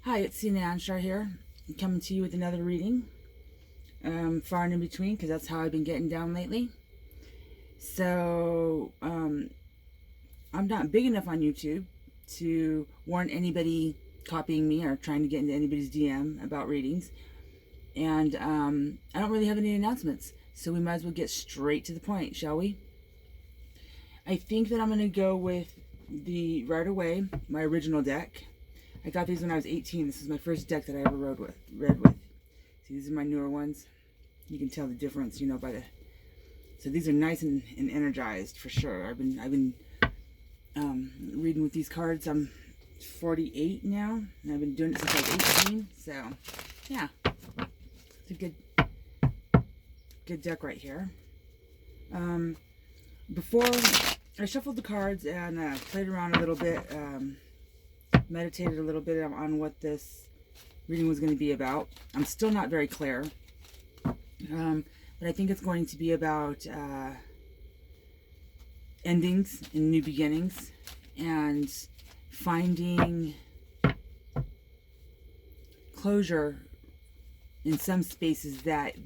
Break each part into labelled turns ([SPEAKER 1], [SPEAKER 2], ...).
[SPEAKER 1] Hi, it's Cena Anshar here. I'm coming to you with another reading. Far and in between, because that's how I've been getting down lately. So, I'm not big enough on YouTube to warn anybody copying me or trying to get into anybody's DM about readings. And I don't really have any announcements, so we might as well get straight to the point, shall we? I think that I'm going to go with the Right Away, my original deck. I got these when I was 18. This is my first deck that I ever read with. See, these are my newer ones. You can tell the difference, you know, by the... So these are nice and energized for sure. I've been reading with these cards. I'm 48 now, and I've been doing it since I was 18. So, yeah, it's a good deck right here. Before I shuffled the cards and played around a little bit. Meditated a little bit on what this reading was going to be about. I'm still not very clear, but I think it's going to be about endings and new beginnings, and finding closure in some spaces that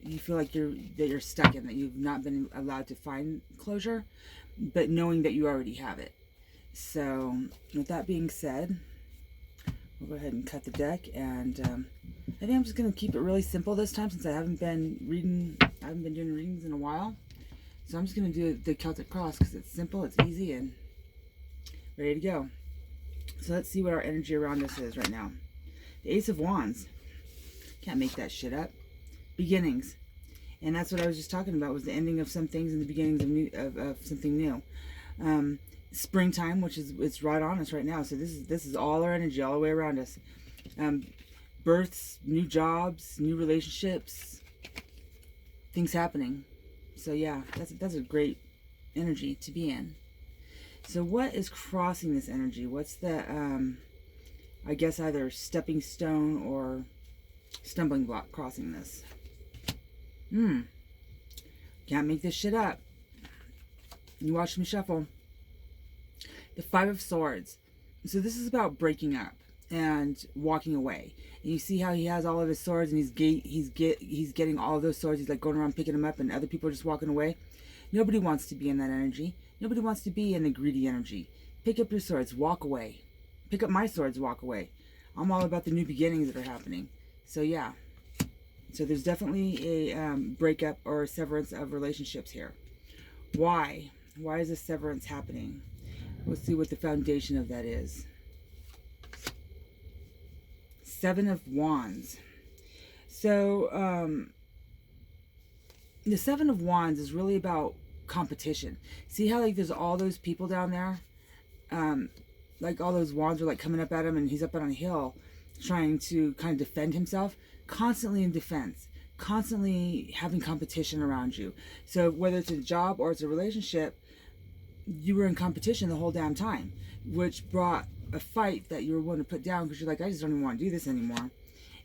[SPEAKER 1] you feel like you're stuck in, that you've not been allowed to find closure, but knowing that you already have it. So, with that being said, we'll go ahead and cut the deck, and I think I'm just going to keep it really simple this time, since I haven't been doing readings in a while. So I'm just going to do the Celtic Cross, because it's simple, it's easy, and ready to go. So let's see what our energy around us is right now. The Ace of Wands. Can't make that shit up. Beginnings. And that's what I was just talking about, was the ending of some things and the beginnings of something new. Springtime, which is, it's right on us right now. So this is all our energy all the way around us. Births, new jobs, new relationships, things happening. So yeah, that's a great energy to be in. So what is crossing this energy? What's the I guess either stepping stone or stumbling block crossing this? Can't make this shit up. You watch me shuffle. The Five of Swords. So this is about breaking up and walking away. And you see how he has all of his swords, and he's getting all of those swords. He's like going around picking them up, and other people are just walking away. Nobody wants to be in that energy. Nobody wants to be in the greedy energy. Pick up your swords, walk away. Pick up my swords, walk away. I'm all about the new beginnings that are happening. So yeah. So there's definitely a breakup or a severance of relationships here. Why? Why is this severance happening? We'll see what the foundation of that is. Seven of Wands. So, the Seven of Wands is really about competition. See how, like, there's all those people down there? Like, all those wands are, like, coming up at him, and he's up on a hill trying to kind of defend himself. Constantly in defense. Constantly having competition around you. So, whether it's a job or it's a relationship, you were in competition the whole damn time, which brought a fight that you were willing to put down, because you're like, I just don't even want to do this anymore,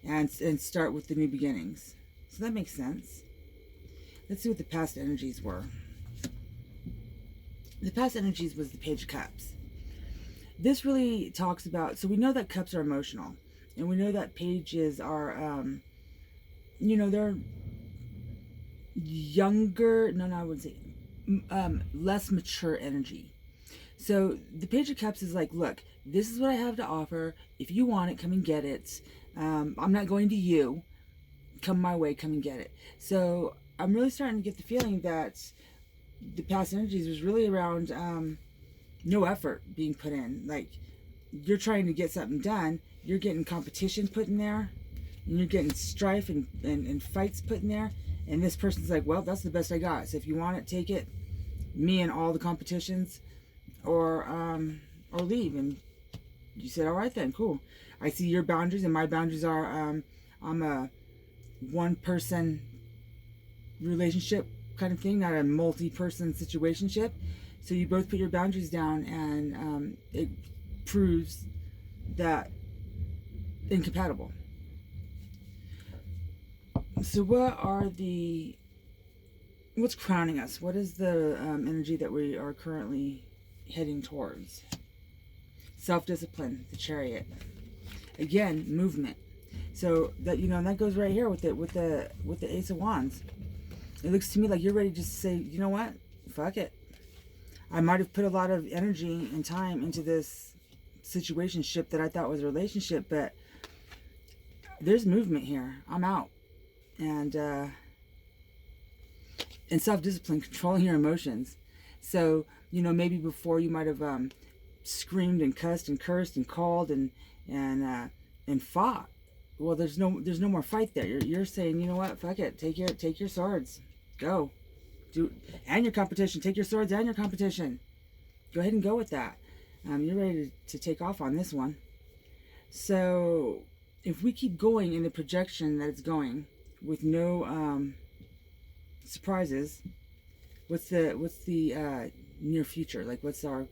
[SPEAKER 1] and start with the new beginnings. So that makes sense. Let's see what the past energies were. The past energies was the Page of Cups. This really talks about, so we know that cups are emotional, and we know that pages are, you know, they're younger, I wouldn't say, less mature energy. So the Page of Cups is like, look, this is what I have to offer. If you want it, come and get it. I'm not going to you. Come my way, come and get it. So I'm really starting to get the feeling that the past energies was really around no effort being put in. Like, you're trying to get something done. You're getting competition put in there. And you're getting strife and fights put in there. And this person's like, well, that's the best I got. So if you want it, take it. Me and all the competitions, or leave. And you said, all right then, cool. I see your boundaries, and my boundaries are I'm a one-person relationship kind of thing, not a multi-person situationship. So you both put your boundaries down, and it proves that incompatible. So what's crowning us? What is the energy that we are currently heading towards? Self-discipline, the Chariot. Again, movement. So that, that goes right here with the Ace of Wands. It looks to me like you're ready to just say, you know what, fuck it. I might have put a lot of energy and time into this situationship that I thought was a relationship, but there's movement here. I'm out. And self-discipline, controlling your emotions. So, maybe before you might have screamed and cussed and cursed and called and fought. Well, there's no more fight there. You're saying, you know what, fuck it, take your swords, go, and your competition, take your swords and your competition. Go ahead and go with that. You're ready to take off on this one. So, if we keep going in the projection that it's going, with no surprises, what's the near future? Like, what's our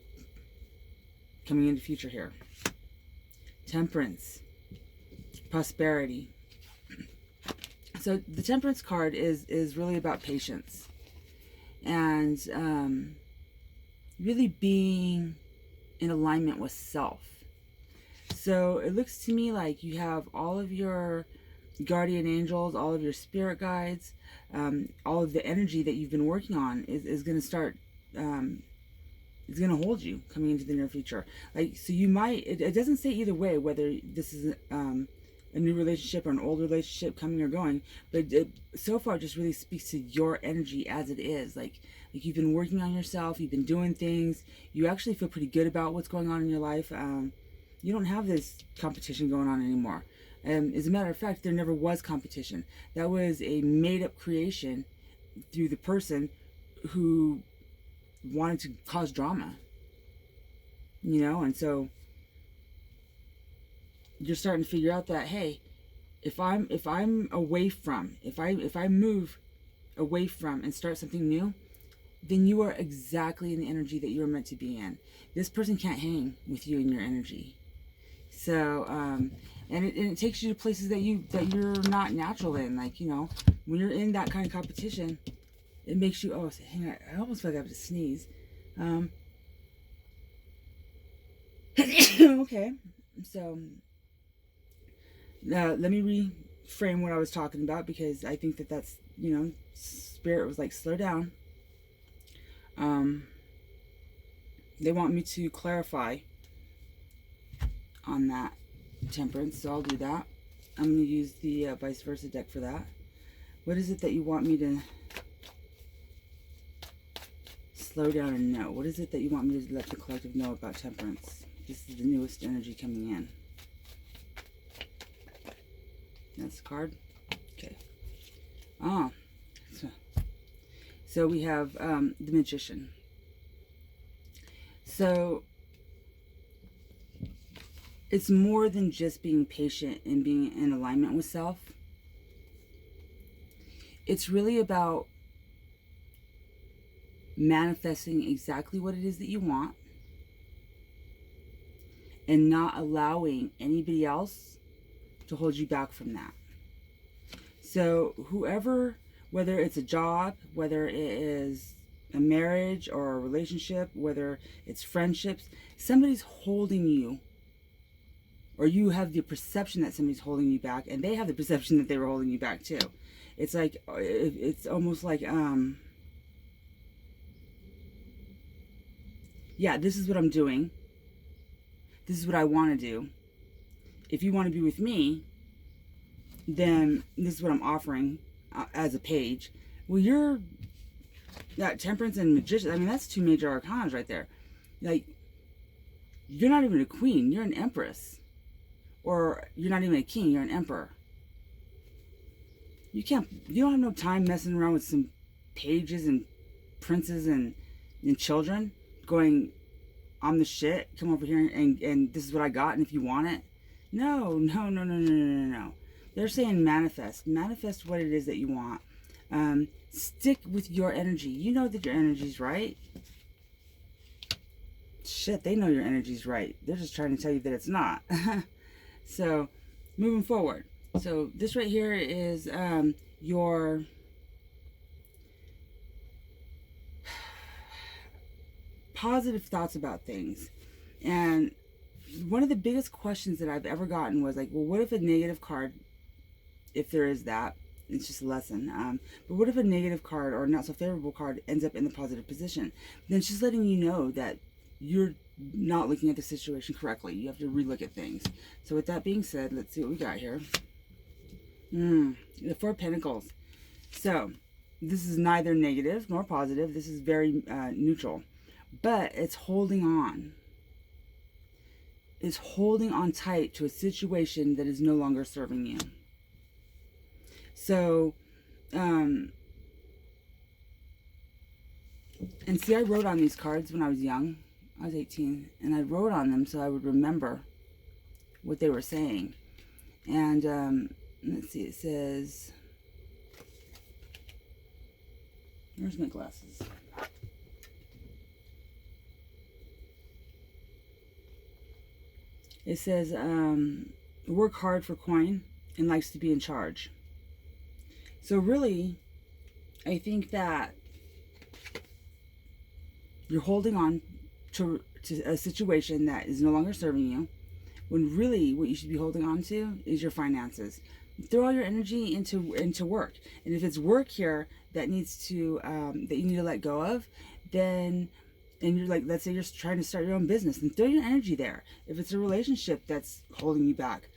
[SPEAKER 1] coming into future here? Temperance, prosperity. So the Temperance card is really about patience and really being in alignment with self. So it looks to me like you have all of your guardian angels, all of your spirit guides, all of the energy that you've been working on is going to start, is going to hold you coming into the near future. Like, so you might, it doesn't say either way whether this is a new relationship or an old relationship coming or going, but it so far just really speaks to your energy as it is. Like you've been working on yourself, you've been doing things, you actually feel pretty good about what's going on in your life. You don't have this competition going on anymore. As a matter of fact, there never was competition. That was a made-up creation through the person who wanted to cause drama. And so you're starting to figure out that, hey, if I move away from and start something new, then you are exactly in the energy that you were meant to be in. This person can't hang with you in your energy. So, and it takes you to places that you're not natural in. Like, when you're in that kind of competition, it makes you, hang on, I almost feel like I have to sneeze. Okay, so let me reframe what I was talking about, because I think that's, Spirit was like, slow down. They want me to clarify on that Temperance, so I'll do that. I'm going to use the vice versa deck for that. What is it that you want me to slow down and know? What is it that you want me to let the collective know about Temperance? This is the newest energy coming in. That's the card. Okay. So we have the Magician. So it's more than just being patient and being in alignment with self. It's really about manifesting exactly what it is that you want and not allowing anybody else to hold you back from that. So whoever, whether it's a job, whether it is a marriage or a relationship, whether it's friendships, somebody's holding you, or you have the perception that somebody's holding you back, and they have the perception that they were holding you back too. It's like, it's almost like, yeah, this is what I'm doing. This is what I want to do. If you want to be with me, then this is what I'm offering as a page. Well, you're that Temperance and Magician. I mean, that's two major arcanas right there. Like, you're not even a queen. You're an empress. Or you're not even a king. You're an emperor. You don't have no time messing around with some pages and princes and children going, I'm the shit. Come over here and this is what I got. And if you want it. No. They're saying manifest. Manifest what it is that you want. Stick with your energy. You know that your energy's right. Shit, they know your energy's right. They're just trying to tell you that it's not. So, moving forward. So, this right here is your positive thoughts about things. And one of the biggest questions that I've ever gotten was like, well, what if a negative card, if there is that, it's just a lesson. But what if a negative card or not so favorable card ends up in the positive position? Then it's just letting you know that you're not looking at the situation correctly. You have to relook at things. So with that being said, let's see what we got here. The Four of Pentacles. So this is neither negative nor positive. This is very neutral. But it's holding on. It's holding on tight to a situation that is no longer serving you. So, and see, I wrote on these cards when I was young. I was 18, and I wrote on them so I would remember what they were saying. And let's see, it says, where's my glasses? It says, work hard for coin and likes to be in charge. So really, I think that you're holding on to a situation that is no longer serving you, when really what you should be holding on to is your finances. Throw all your energy into work. And if it's work here that needs to that you need to let go of, then, and you're like, let's say you're trying to start your own business, then throw your energy there. If it's a relationship that's holding you back,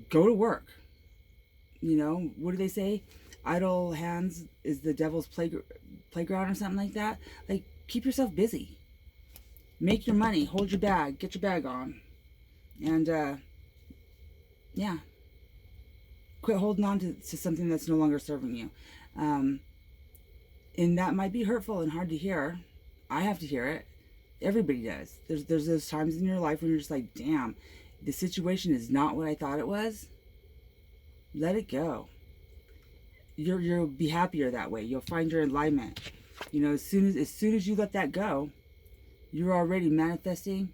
[SPEAKER 1] go to work. You know, what do they say? Idle hands is the devil's playground or something like that. Like, keep yourself busy. Make your money. Hold your bag. Get your bag on. And, yeah. Quit holding on to something that's no longer serving you. And that might be hurtful and hard to hear. I have to hear it. Everybody does. There's those times in your life when you're just like, damn, the situation is not what I thought it was. Let it go. You'll be happier that way. You'll find your alignment. You know, as soon as you let that go, you're already manifesting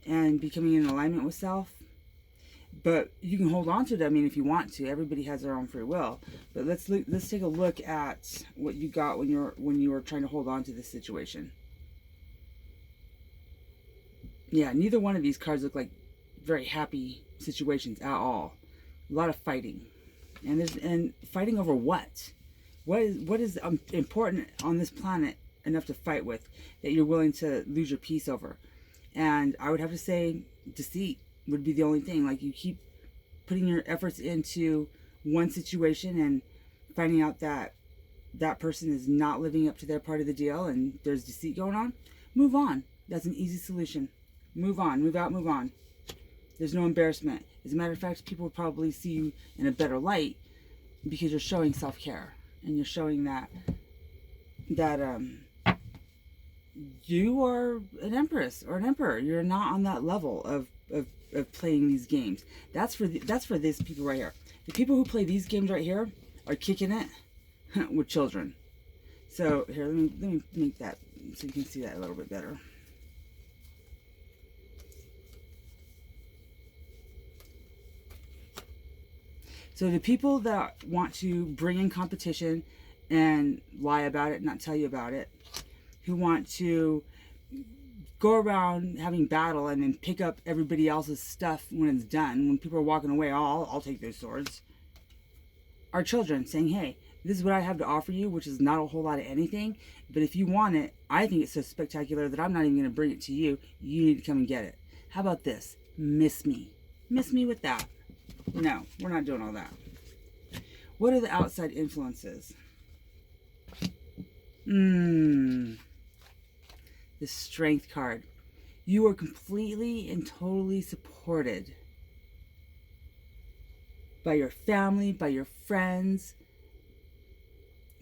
[SPEAKER 1] and becoming in alignment with self. But you can hold on to it, I mean, if you want to. Everybody has their own free will. But let's take a look at what you got when you were trying to hold on to this situation. Yeah, neither one of these cards look like very happy situations at all. A lot of fighting. And fighting over what? What is important on this planet enough to fight with that you're willing to lose your peace over? And I would have to say deceit would be the only thing. Like, you keep putting your efforts into one situation and finding out that that person is not living up to their part of the deal and there's deceit going on. Move on. That's an easy solution. Move on. Move out. Move on. There's no embarrassment. As a matter of fact, people would probably see you in a better light because you're showing self-care and you're showing that you are an empress or an emperor. You're not on that level of playing these games. That's for these people right here. The people who play these games right here are kicking it with children. So here, let me make that so you can see that a little bit better. So the people that want to bring in competition and lie about it, not tell you about it, who want to go around having battle and then pick up everybody else's stuff when it's done, when people are walking away, oh, I'll take those swords, are children saying, hey, this is what I have to offer you, which is not a whole lot of anything, but if you want it, I think it's so spectacular that I'm not even going to bring it to you. You need to come and get it. How about this? Miss me. Miss me with that. No, we're not doing all that. What are the outside influences? The Strength card. You are completely and totally supported by your family, by your friends,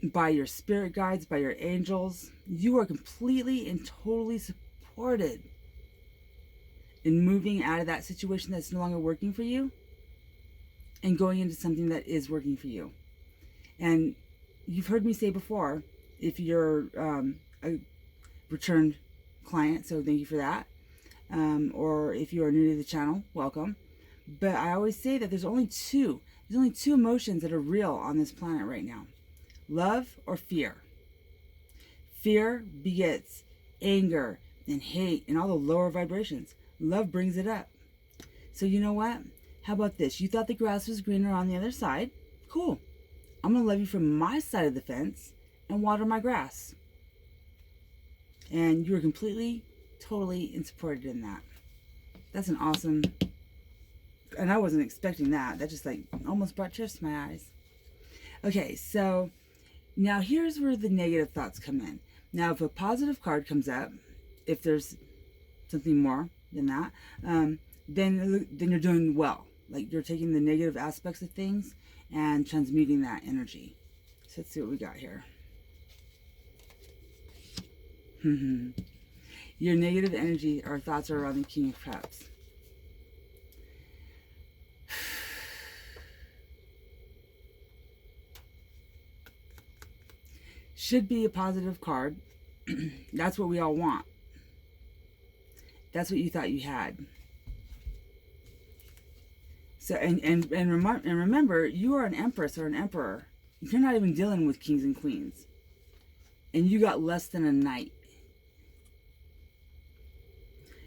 [SPEAKER 1] by your spirit guides, by your angels. You are completely and totally supported in moving out of that situation that's no longer working for you and going into something that is working for you. And you've heard me say before, if you're a returned client, so thank you for that, or if you are new to the channel, welcome. But I always say that there's only two emotions that are real on this planet right now: love or fear. Fear begets anger and hate and all the lower vibrations. Love brings it up. So you know what? How about this? You thought the grass was greener on the other side. Cool. I'm going to love you from my side of the fence and water my grass. And you were completely, totally supported in that. That's an awesome... And I wasn't expecting that. That just like almost brought tears to my eyes. Okay, so now here's where the negative thoughts come in. Now, if a positive card comes up, if there's something more than that, then you're doing well. Like you're taking the negative aspects of things and transmuting that energy. So let's see what we got here. Your negative energy or thoughts are around the King of Cups. Should be a positive card. That's what we all want. That's what you thought you had. So and remember, you are an empress or an emperor. You're not even dealing with kings and queens. And you got less than a knight.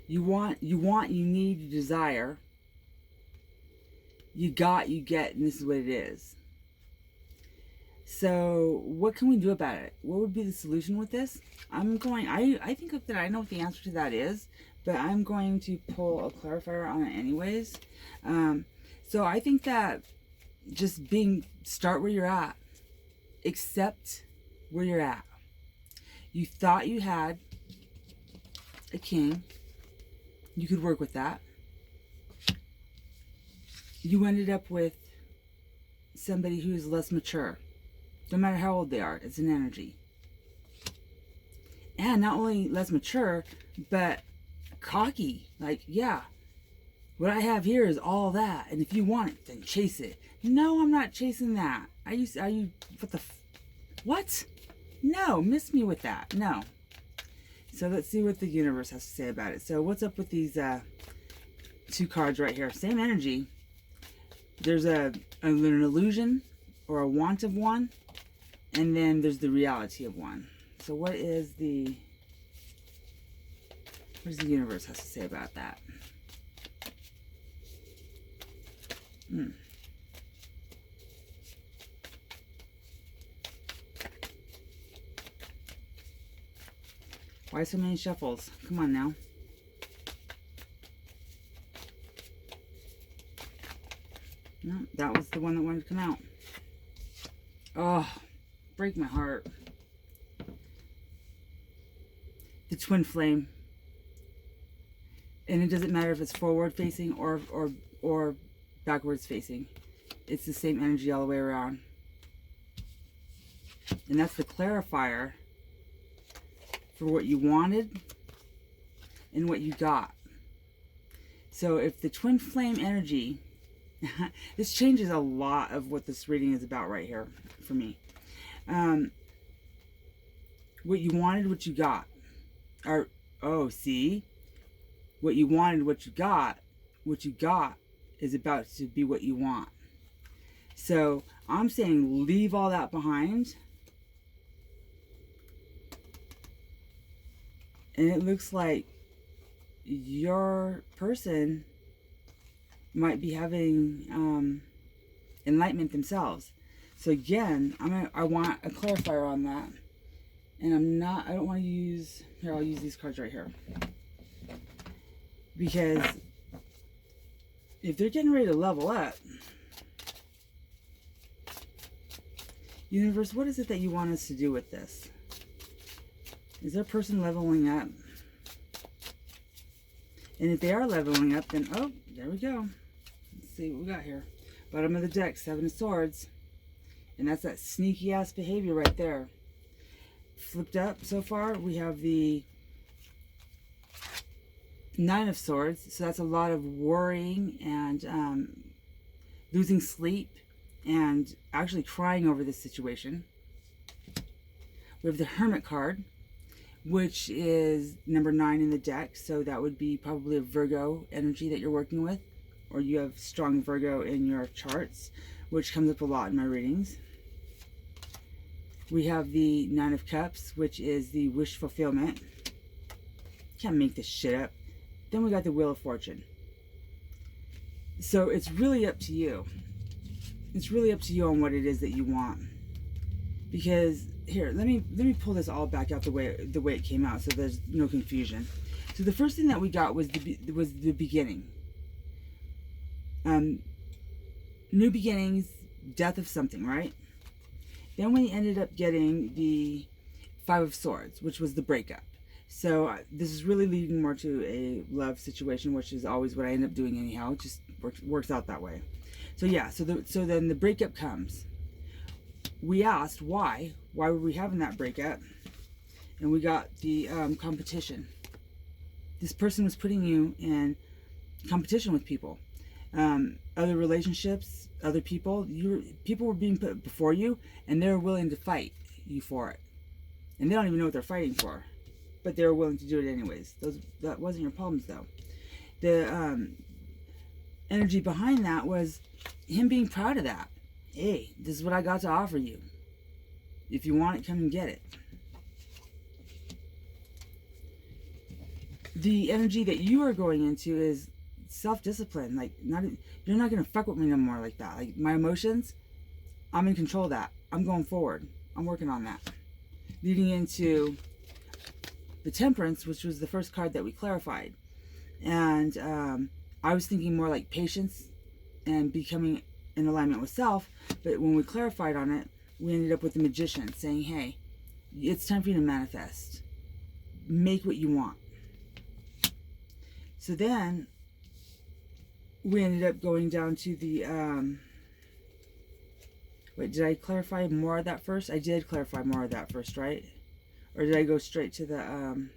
[SPEAKER 1] You need, you desire. You got, you get, and this is what it is. So what can we do about it? What would be the solution with this? I think that I know what the answer to that is, but I'm going to pull a clarifier on it anyways. So I think that just start where you're at. Accept where you're at. You thought you had a king. You could work with that. You ended up with somebody who's less mature. No matter how old they are, it's an energy. And not only less mature, but cocky. Like, yeah, what I have here is all that. And if you want it, then chase it. No, I'm not chasing that. What? No, miss me with that. No. So let's see what the universe has to say about it. So what's up with these two cards right here? Same energy. There's an illusion or a want of one. And then there's the reality of one. So what does the universe has to say about that? Why so many shuffles? Come on now. No, that was the one that wanted to come out. Oh, break my heart. The twin flame. And it doesn't matter if it's forward facing or backwards facing. It's the same energy all the way around. And that's the clarifier for what you wanted and what you got. So if the twin flame energy, this changes a lot of what this reading is about right here for me. What you wanted, what you got. See? What you wanted, what you got is about to be what you want. So I'm saying leave all that behind. And it looks like your person might be having enlightenment themselves. So again, I want a clarifier on that. And I don't want to use, here, I'll use these cards right here. Because if they're getting ready to level up, universe, what is it that you want us to do with this? Is their person leveling up? And if they are leveling up, then, oh, there we go. Let's see what we got here. Bottom of the deck, 7 of Swords. And that's that sneaky ass behavior right there. Flipped up so far, we have the 9 of Swords. So that's a lot of worrying and losing sleep and actually crying over this situation. We have the Hermit card, which is number 9 in the deck. So that would be probably a Virgo energy that you're working with, or you have strong Virgo in your charts, which comes up a lot in my readings. We have the 9 of Cups, which is the wish fulfillment. Can't make this shit up. Then we got the Wheel of Fortune. So it's really up to you. It's really up to you on what it is that you want. Because here, let me pull this all back out the way it came out, so there's no confusion. So the first thing that we got was the beginning. New beginnings, death of something, right? Then we ended up getting the Five of Swords, which was the breakup. So this is really leading more to a love situation, which is always what I end up doing anyhow. It just works out that way. So yeah, so then the breakup comes. We asked why were we having that breakup, and we got the competition. This person was putting you in competition with people, other relationships, other people. People were being put before you, and they were willing to fight you for it, and they don't even know what they're fighting for, but they were willing to do it anyways. That wasn't your problems though. The energy behind that was him being proud of that. Hey, this is what I got to offer you. If you want it, come and get it. The energy that you are going into is self-discipline. Like, you're not going to fuck with me no more like that. Like, my emotions, I'm in control of that. I'm going forward. I'm working on that. Leading into the Temperance, which was the first card that we clarified. And I was thinking more like patience and becoming in alignment with self. But when we clarified on it, we ended up with the Magician saying, hey, it's time for you to manifest. Make what you want. So then we ended up going down to the wait, did I clarify more of that first? I did clarify more of that first, right? Or did I go straight to the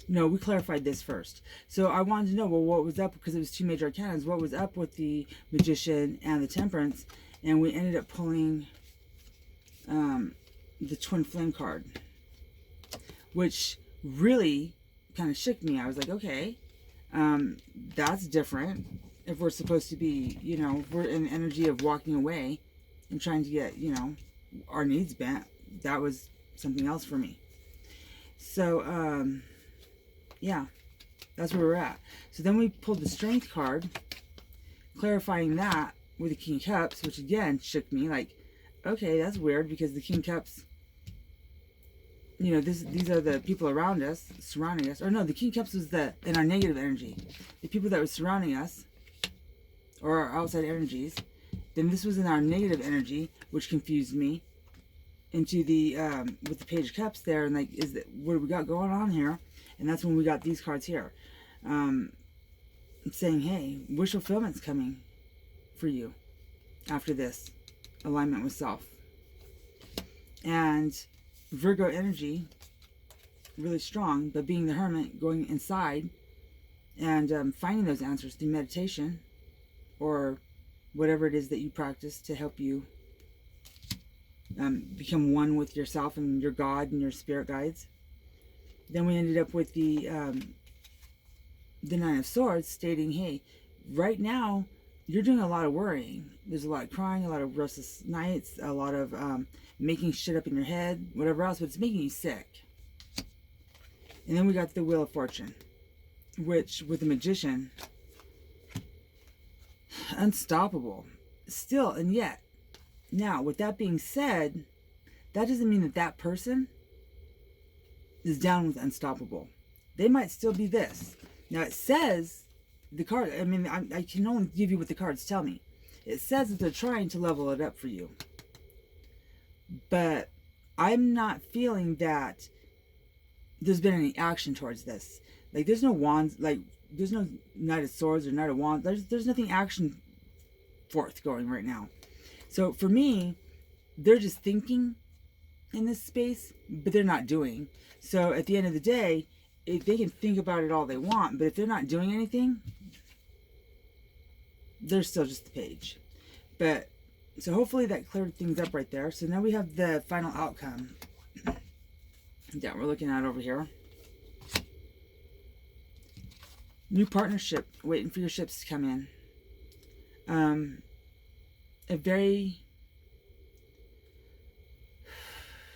[SPEAKER 1] no, we clarified this first. So I wanted to know, well, what was up, because it was two major arcanas, what was up with the Magician and the Temperance, and we ended up pulling the Twin Flame card, which really kind of shook me. I was like, okay, that's different. If we're supposed to be, if we're in the energy of walking away and trying to get, our needs met, that was something else for me. So, yeah, that's where we're at. So then we pulled the Strength card, clarifying that with the King of Cups, which again shook me. Like, okay, that's weird, because the King of Cups, these are the people around us, surrounding us. Or no, the King of Cups was in our negative energy. The people that were surrounding us, or our outside energies. Then this was in our negative energy, which confused me. Into the, with the Page of Cups there, and like, what do we got going on here? And that's when we got these cards here. Saying, hey, wish fulfillment's coming for you after this alignment with self. And Virgo energy, really strong, but being the Hermit, going inside and finding those answers through meditation or whatever it is that you practice to help you become one with yourself and your God and your spirit guides. Then we ended up with the Nine of Swords, stating, hey, right now you're doing a lot of worrying. There's a lot of crying, a lot of restless nights, a lot of making shit up in your head, whatever else, but it's making you sick. And then we got the Wheel of Fortune, which with the Magician, unstoppable still and yet. Now, with that being said, that doesn't mean that that person is down with unstoppable. They might still be this. Now, it says, the card, I mean, I can only give you what the cards tell me. It says that they're trying to level it up for you. But I'm not feeling that there's been any action towards this. Like, there's no wands, like, there's no Knight of Swords or Knight of Wands. There's nothing action forth going right now. So for me, they're just thinking in this space, but they're not doing. So at the end of the day, if they can think about it all they want, but if they're not doing anything, they're still just the page. But so hopefully that cleared things up right there. So now we have the final outcome that we're looking at over here. New partnership, waiting for your ships to come in.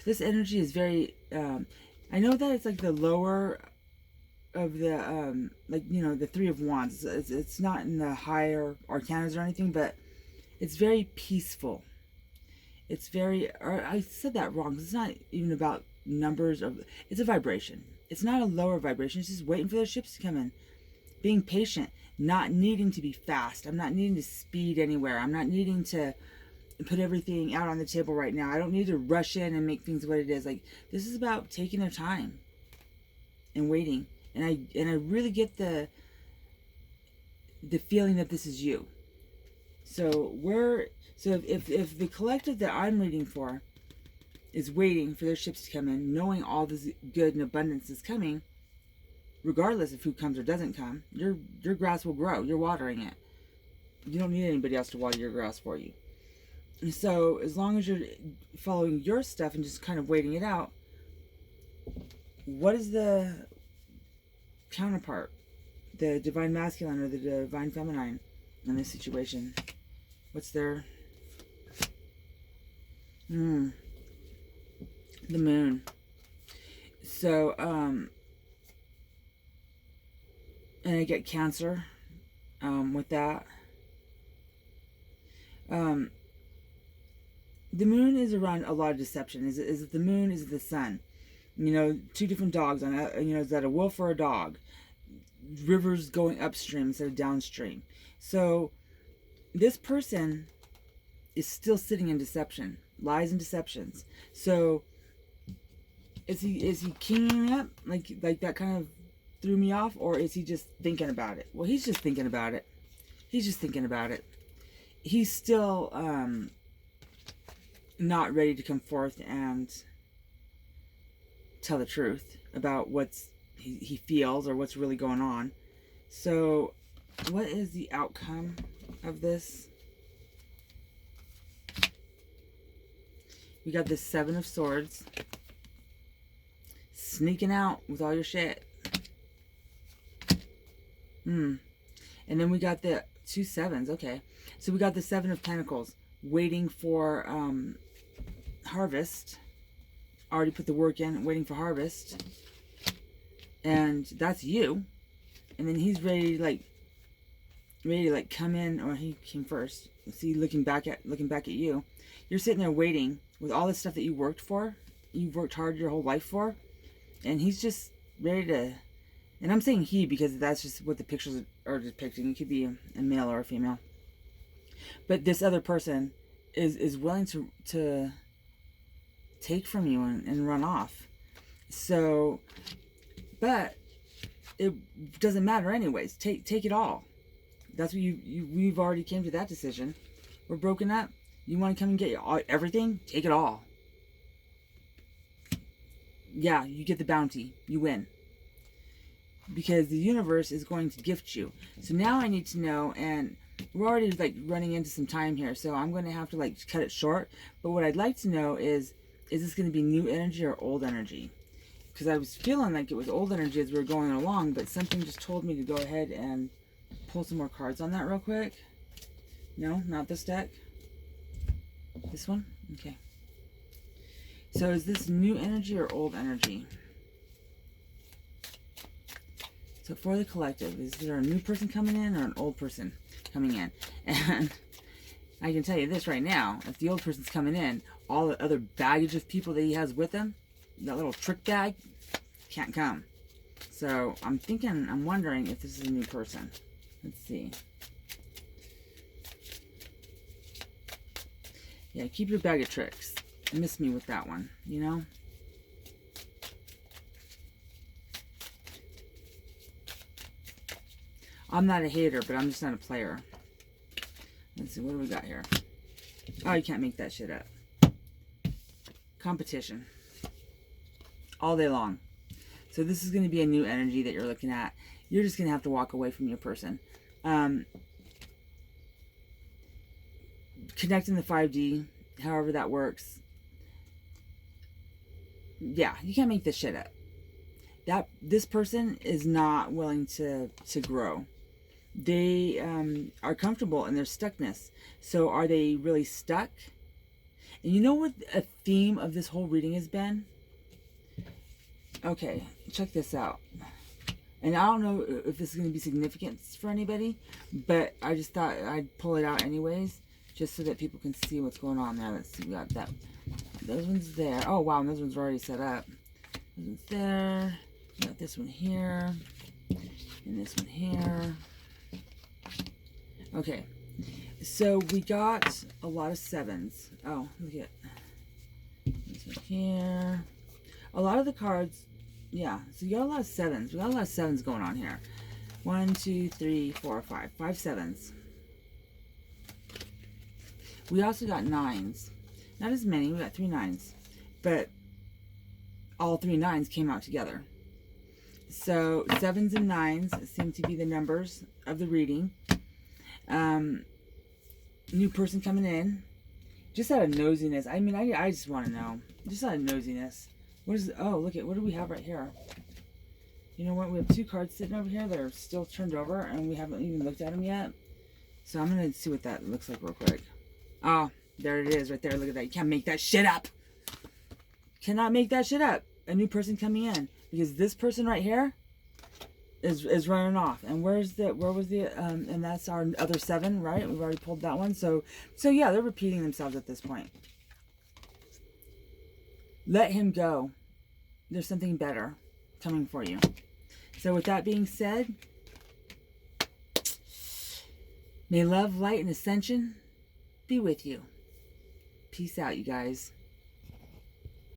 [SPEAKER 1] This energy is very, I know that it's like the lower of the like, you know, the Three of Wands. It's not in the higher arcanas or anything, but it's very peaceful. It's very, or I said that wrong. It's not even about numbers of, it's a vibration. It's not a lower vibration. It's just waiting for the ships to come in. Being patient, not needing to be fast. I'm not needing to speed anywhere. I'm not needing to put everything out on the table right now. I don't need to rush in and make things what it is. Like, this is about taking their time and waiting. And I really get the feeling that this is you. So if the collective that I'm reading for is waiting for their ships to come in, knowing all this good and abundance is coming, regardless of who comes or doesn't come, your grass will grow. You're watering it. You don't need anybody else to water your grass for you. And so as long as you're following your stuff and just kind of waiting it out, what is the counterpart, the divine masculine or the divine feminine in this situation? What's their the moon? So and I get Cancer with that. The moon is around a lot of deception. Is it the moon? Is it the sun? You know, two different dogs on a, you know, is that a wolf or a dog? Rivers going upstream instead of downstream. So this person is still sitting in deception, lies and deceptions. So is he kinging up like that kind of threw me off, or is he just thinking about it? Well, he's just thinking about it. He's just thinking about it. He's still not ready to come forth and tell the truth about what's he feels or what's really going on. So what is the outcome of this? We got the Seven of Swords, sneaking out with all your shit. And then we got the two sevens. Okay, so we got the Seven of Pentacles, waiting for harvest. Already put the work in, waiting for harvest. And that's you. And then he's ready to come in, or he came first. See, looking back at you. You're sitting there waiting with all the stuff that you worked for. You've worked hard your whole life for. And he's just ready to, and I'm saying he because that's just what the pictures are depicting. It could be a male or a female. But this other person is willing to take from you and run off. So, but it doesn't matter anyways. Take it all. That's what we've already came to that decision. We're broken up. You want to come and get everything? Take it all. Yeah, you get the bounty. You win. Because the universe is going to gift you. So now I need to know, and we're already running into some time here, so I'm going to have to cut it short. But what I'd like to know is this going to be new energy or old energy? Because I was feeling like it was old energy as we were going along, but something just told me to go ahead and pull some more cards on that real quick. No, not this deck. This one? Okay. So is this new energy or old energy? So for the collective, is there a new person coming in or an old person coming in? And I can tell you this right now. If the old person's coming in, all the other baggage of people that he has with him, that little trick bag, can't come. So I'm wondering if this is a new person. Let's see. Yeah, keep your bag of tricks. Miss me with that one, you know? I'm not a hater, but I'm just not a player. Let's see, what do we got here? Oh, you can't make that shit up. Competition. All day long. So this is going to be a new energy that you're looking at. You're just going to have to walk away from your person. Connecting the 5D, however that works. Yeah, you can't make this shit up. This person is not willing to grow. They are comfortable in their stuckness. So are they really stuck? And you know what a theme of this whole reading has been? Okay, check this out. And I don't know if this is going to be significant for anybody, but I just thought I'd pull it out anyways, just so that people can see what's going on there. Let's see, we got that. Those ones there. Oh, wow, and those ones are already set up. Those ones there. We got this one here. And this one here. Okay. So we got a lot of 7s. Oh, look at this one here. A lot of the cards, yeah. So you got a lot of 7s. We got a lot of 7s going on here. 1, 2, 3, 4, 5. 5 7s. We also got 9s. Not as many. We got 3 9s. But all 3 9s came out together. So 7s and 9s seem to be the numbers of the reading. New person coming in. Just out of nosiness. I mean, I just want to know. Just out of nosiness. What is it? Oh, look at, what do we have right here? You know what? We have 2 cards sitting over here that are still turned over, and we haven't even looked at them yet. So I'm going to see what that looks like real quick. Oh, there it is right there. Look at that. You can't make that shit up. Cannot make that shit up. A new person coming in. Because this person right here is running off. And where was the and that's our other 7, right? We've already pulled that one. So yeah, they're repeating themselves at this point. Let him go. There's something better coming for you. So with that being said, may love, light, and ascension be with you. Peace out, you guys.